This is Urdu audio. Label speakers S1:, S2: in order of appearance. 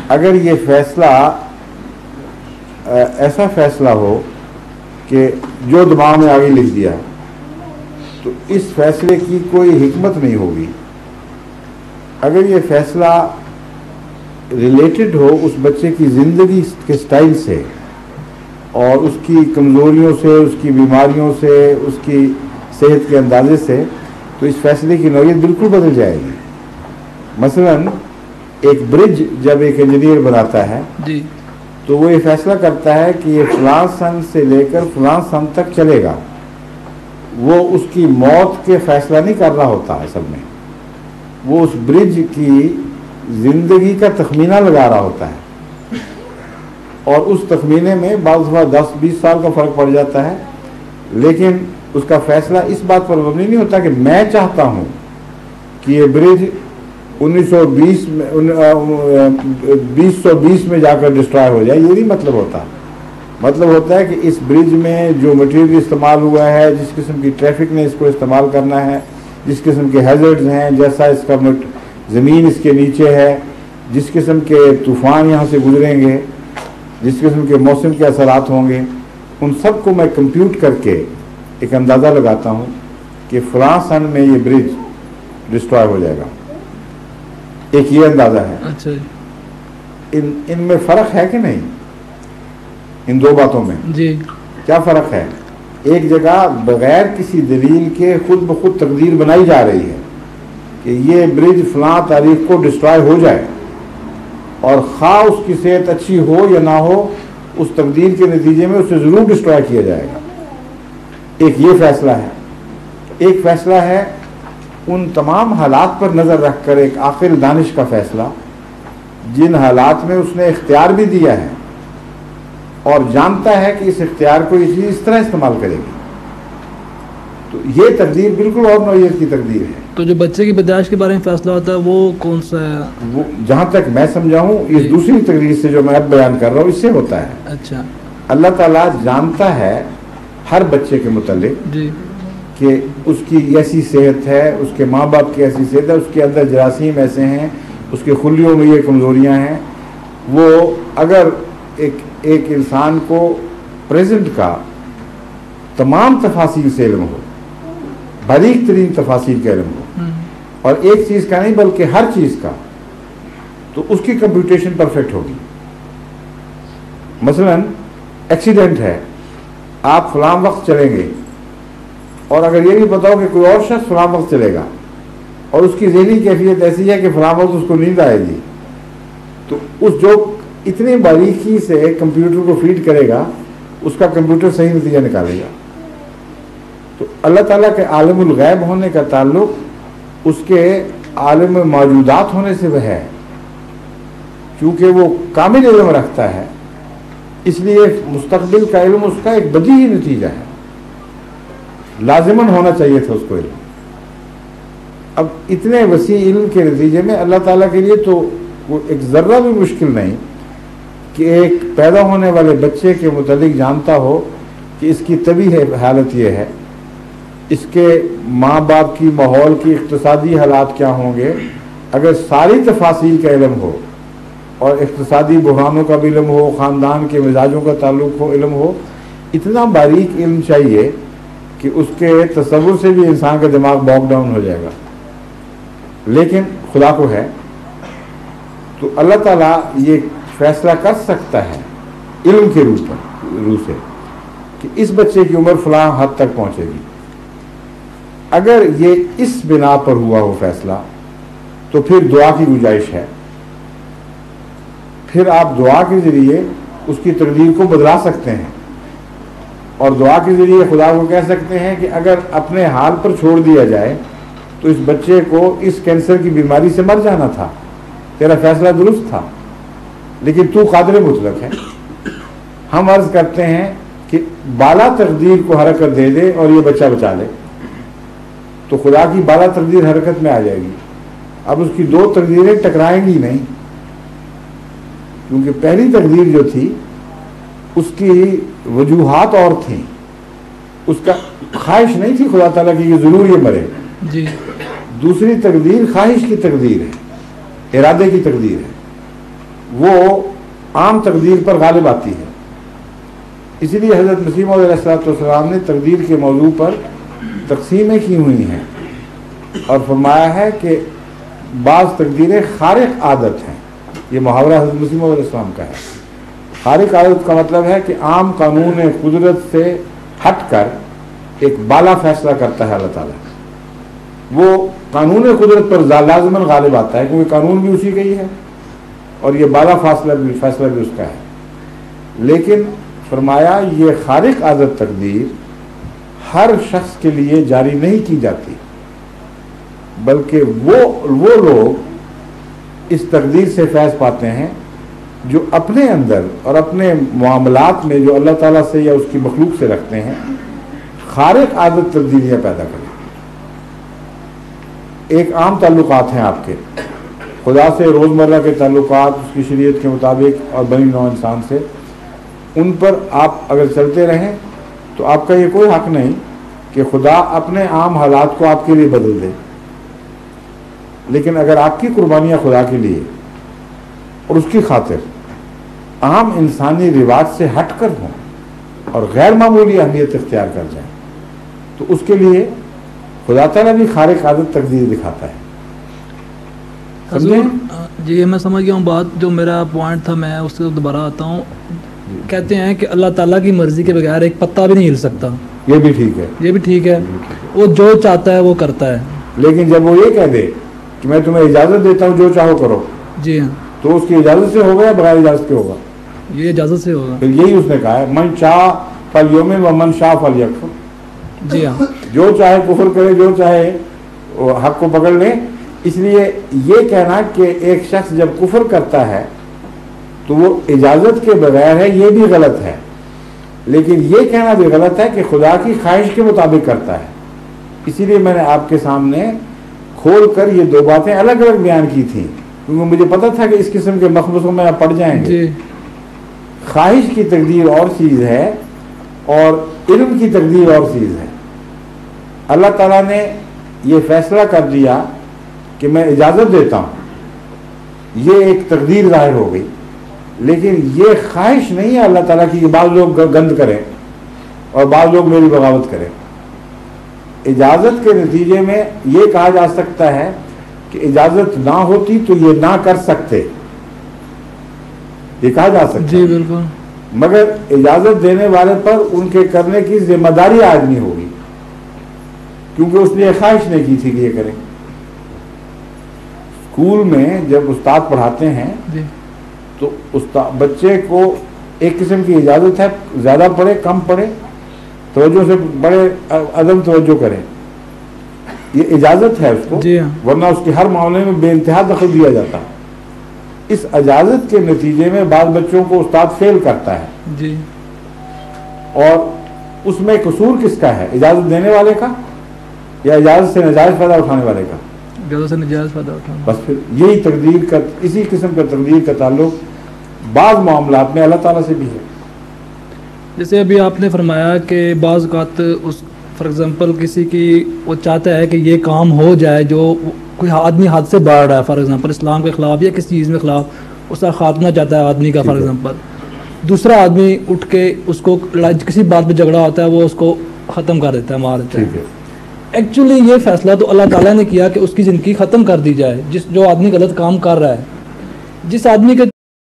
S1: اگر یہ فیصلہ ایسا فیصلہ ہو کہ جو دماغ میں آگے لکھ دیا تو اس فیصلے کی کوئی حکمت نہیں ہوگی. اگر یہ فیصلہ ریلیٹڈ ہو اس بچے کی زندگی کے سٹائل سے اور اس کی کمزوریوں سے، اس کی بیماریوں سے، اس کی صحت کے اندازے سے، تو اس فیصلے کی نوعیت بالکل بدل جائے گی. مثلا ایک برج جب ایک انجینئر بناتا ہے
S2: جی
S1: تو وہ یہ فیصلہ کرتا ہے کہ یہ فلاں سن سے لے کر فلاں سن تک چلے گا. وہ اس کی موت کے فیصلہ نہیں کر رہا ہوتا اصل میں، وہ اس برج کی زندگی کا تخمینہ لگا رہا ہوتا ہے، اور اس تخمینے میں بعض دفعہ 10-20 سال کا فرق پڑ جاتا ہے، لیکن اس کا فیصلہ اس بات پر مبنی نہیں ہوتا کہ میں چاہتا ہوں کہ یہ برج 2020 میں جا کر ڈسٹرائے ہو جائے. یہ نہیں مطلب ہوتا. مطلب ہوتا ہے کہ اس برج میں جو مٹیریل استعمال ہوا ہے، جس قسم کی ٹریفک نے اس کو استعمال کرنا ہے، جس قسم کے ہیزرڈز ہیں، جیسا اس کا زمین اس کے نیچے ہے، جس قسم کے طوفان یہاں سے گزریں گے، جس قسم کے موسم کے اثرات ہوں گے، ان سب کو میں کمپیوٹ کر کے ایک اندازہ لگاتا ہوں کہ فلاں سن میں یہ برج ڈسٹرائے ہو جائے گا. ایک یہ اندازہ ہے.
S2: اچھا
S1: ان میں فرق ہے کہ نہیں؟ ان دو باتوں میں
S2: جی
S1: کیا فرق ہے؟ ایک جگہ بغیر کسی دلیل کے خود بخود تقدیر بنائی جا رہی ہے کہ یہ برج فلاں تاریخ کو ڈسٹرائے ہو جائے، اور خواہ اس کی صحت اچھی ہو یا نہ ہو، اس تقدیر کے نتیجے میں اسے ضرور ڈسٹرائے کیا جائے گا. ایک یہ فیصلہ ہے. ایک فیصلہ ہے ان تمام حالات پر نظر رکھ کر ایک عاقل دانش کا فیصلہ، جن حالات میں اس نے اختیار بھی دیا ہے اور جانتا ہے کہ اس اختیار کو یہ چیز اس طرح استعمال کرے گی. تو یہ تقدیر بالکل اور نوعیت کی تقدیر ہے.
S2: تو جو بچے کی پیدائش کے بارے میں فیصلہ ہوتا ہے وہ کون سا ہے؟
S1: وہ جہاں تک میں سمجھا ہوں اس دوسری تقدیر سے جو میں اب بیان کر رہا ہوں اس سے ہوتا ہے.
S2: اچھا.
S1: اللہ تعالیٰ جانتا ہے ہر بچے کے متعلق
S2: جی
S1: کہ اس کی ایسی صحت ہے، اس کے ماں باپ کی ایسی صحت ہے، اس کے اندر جراثیم ایسے ہیں، اس کے خلیوں میں یہ کمزوریاں ہیں. وہ اگر ایک انسان کو پریزنٹ کا تمام تفاصیل سے علم ہو، باریک ترین تفاصیل کا علم ہو، اور ایک چیز کا نہیں بلکہ ہر چیز کا، تو اس کی کمپیوٹیشن پرفیکٹ ہوگی. مثلا ایکسیڈنٹ ہے، آپ فلاں وقت چلیں گے، اور اگر یہ بھی پتا ہو کہ کوئی اور شخص فلاں وقت چلے گا اور اس کی ذہنی کیفیت ایسی ہے کہ فلاں وقت اس کو نیند آئے گی، تو اس جو اتنی باریکی سے کمپیوٹر کو فیڈ کرے گا اس کا کمپیوٹر صحیح نتیجہ نکالے گا. تو اللہ تعالیٰ کے عالم الغیب ہونے کا تعلق اس کے عالم موجودات ہونے سے وہ ہے، کیونکہ وہ کامل علم رکھتا ہے، اس لیے مستقبل کا علم اس کا ایک بدیہی نتیجہ ہے، لازماً ہونا چاہیے تھا اس کو علم. اب اتنے وسیع علم کے نتیجے میں اللہ تعالیٰ کے لیے تو وہ ایک ذرہ بھی مشکل نہیں کہ ایک پیدا ہونے والے بچے کے متعلق جانتا ہو کہ اس کی طبی حالت یہ ہے، اس کے ماں باپ کی ماحول کی اقتصادی حالات کیا ہوں گے. اگر ساری تفاصیل کا علم ہو اور اقتصادی بحرانوں کا بھی علم ہو، خاندان کے مزاجوں کا تعلق ہو، علم ہو، اتنا باریک علم چاہیے کہ اس کے تصور سے بھی انسان کا دماغ باک ڈاؤن ہو جائے گا. لیکن خدا کو ہے تو اللہ تعالیٰ یہ فیصلہ کر سکتا ہے علم کے روح سے کہ اس بچے کی عمر فلاں حد تک پہنچے گی. اگر یہ اس بنا پر ہوا ہو فیصلہ تو پھر دعا کی گنجائش ہے، پھر آپ دعا کے ذریعے اس کی تقدیر کو بدلا سکتے ہیں، اور دعا کے ذریعے خدا کو کہہ سکتے ہیں کہ اگر اپنے حال پر چھوڑ دیا جائے تو اس بچے کو اس کینسر کی بیماری سے مر جانا تھا، تیرا فیصلہ درست تھا، لیکن تو قادر مطلق ہے. ہم عرض کرتے ہیں کہ بالا تقدیر کو حرکت دے دے اور یہ بچہ بچا لے، تو خدا کی بالا تقدیر حرکت میں آ جائے گی. اب اس کی دو تقدیریں ٹکرائیں گی نہیں، کیونکہ پہلی تقدیر جو تھی اس کی وجوہات اور تھیں، اس کا خواہش نہیں تھی خدا تعالیٰ کی کہ ضرور یہ مرے.
S2: جی.
S1: دوسری تقدیر خواہش کی تقدیر ہے، ارادے کی تقدیر ہے. وہ عام تقدیر پر غالب آتی ہے. اسی لیے حضرت مسیح موعود علیہ السلام نے تقدیر کے موضوع پر تقسیمیں کی ہوئی ہیں اور فرمایا ہے کہ بعض تقدیریں خارق عادت ہیں. یہ محاورہ حضرت مسیح موعود علیہ السلام کا ہے. خارق عادت کا مطلب ہے کہ عام قانون قدرت سے ہٹ کر ایک بالا فیصلہ کرتا ہے اللہ تعالیٰ. وہ قانون قدرت پر لازماً غالب آتا ہے کیونکہ قانون بھی اسی کا ہی ہے اور یہ بالا فیصلہ بھی اس کا ہے. لیکن فرمایا یہ خارق عادت تقدیر ہر شخص کے لیے جاری نہیں کی جاتی، بلکہ وہ لوگ اس تقدیر سے فیض پاتے ہیں جو اپنے اندر اور اپنے معاملات میں جو اللہ تعالیٰ سے یا اس کی مخلوق سے رکھتے ہیں خارق عادت تبدیلیاں پیدا کریں. ایک عام تعلقات ہیں آپ کے خدا سے، روزمرہ کے تعلقات اس کی شریعت کے مطابق اور بنی نوع انسان سے، ان پر آپ اگر چلتے رہیں تو آپ کا یہ کوئی حق نہیں کہ خدا اپنے عام حالات کو آپ کے لیے بدل دے. لیکن اگر آپ کی قربانیاں خدا کے لیے اور اس کی خاطر عام انسانی رواج سے ہٹ کر ہوں اور غیر معمولی اہمیت اختیار کر جائیں تو اس کے لیے خدا تعالیٰ بھی خارق عادت تقدیر دکھاتا ہے.
S2: حضور جی میں سمجھ گیا ہوں بات. جو میرا پوائنٹ تھا میں اس سے دوبارہ آتا ہوں. کہتے ہیں کہ اللہ تعالیٰ کی مرضی کے بغیر ایک پتا بھی نہیں ہل سکتا.
S1: یہ بھی ٹھیک ہے،
S2: یہ بھی ٹھیک ہے. وہ جو چاہتا ہے وہ کرتا ہے.
S1: لیکن جب وہ یہ کہہ دے کہ میں تمہیں اجازت دیتا ہوں جو چاہو کرو،
S2: جی ہاں،
S1: تو اس کی اجازت سے ہوگا یا بغیر اجازت کے ہوگا؟
S2: یہ اجازت سے ہوگا.
S1: پھر یہی اس نے کہا ہے من شاء فلیؤمن و من شاء فلیکفر.
S2: جی ہاں،
S1: جو چاہے کفر کرے، جو چاہے وہ حق کو پکڑ لے. اس لیے یہ کہنا کہ ایک شخص جب کفر کرتا ہے تو وہ اجازت کے بغیر ہے، یہ بھی غلط ہے. لیکن یہ کہنا بھی غلط ہے کہ خدا کی خواہش کے مطابق کرتا ہے. اسی لیے میں نے آپ کے سامنے کھول کر یہ دو باتیں الگ الگ بیان کی تھیں کیونکہ مجھے پتا تھا کہ اس قسم کے مخمصوں میں آپ پڑ جائیں گے. خواہش کی تقدیر اور چیز ہے اور علم کی تقدیر اور چیز ہے. اللہ تعالیٰ نے یہ فیصلہ کر دیا کہ میں اجازت دیتا ہوں، یہ ایک تقدیر ظاہر ہو گئی. لیکن یہ خواہش نہیں ہے اللہ تعالیٰ کی کہ بعض لوگ گند کریں اور بعض لوگ میری بغاوت کریں. اجازت کے نتیجے میں یہ کہا جا سکتا ہے کہ اجازت نہ ہوتی تو یہ نہ کر سکتے، یہ کہا جا سکتا
S2: جی بالکل.
S1: مگر اجازت دینے والے پر ان کے کرنے کی ذمہ داری آدمی ہوگی کیونکہ اس نے خواہش نہیں کی تھی کہ یہ کریں. اسکول میں جب استاد پڑھاتے ہیں
S2: جی
S1: تو بچے کو ایک قسم کی اجازت ہے، زیادہ پڑھے کم پڑھے، توجہ سے پڑھے عدم توجہ کرے، یہ اجازت ہے اس کو.
S2: جی ہاں.
S1: ورنہ اس کے ہر معاملے میں بے انتہا دخل دیا جاتا. اس اجازت کے نتیجے میں بعض بچوں کو استاد فیل کرتا ہے
S2: جی.
S1: اور اس میں قصور کس کا ہے؟ اجازت دینے والے کا یا اجازت سے نجائز فائدہ اٹھانے والے کا؟
S2: اجازت سے نجائز فائدہ اٹھانا.
S1: بس پھر یہی تقدیر کا، اسی قسم کا تقدیر کا تعلق بعض معاملات میں اللہ تعالیٰ سے بھی ہے.
S2: جیسے ابھی آپ نے فرمایا کہ بعض اوقات اس فار ایگزامپل کسی کی وہ چاہتا ہے کہ یہ کام ہو جائے جو کوئی آدمی حد سے بڑھ رہا ہے، فار ایگزامپل اسلام کے خلاف یا کسی چیز میں خلاف، اس کا خاتمہ چاہتا ہے آدمی کا. فار ایگزامپل دوسرا آدمی اٹھ کے اس کو کسی بات پہ جھگڑا ہوتا ہے، وہ اس کو ختم کر دیتا ہے، مار دیتا ہے. ایکچولی یہ فیصلہ تو اللہ تعالیٰ نے کیا کہ اس کی زندگی ختم کر دی جائے. جو آدمی غلط کام کر رہا ہے، جس آدمی کے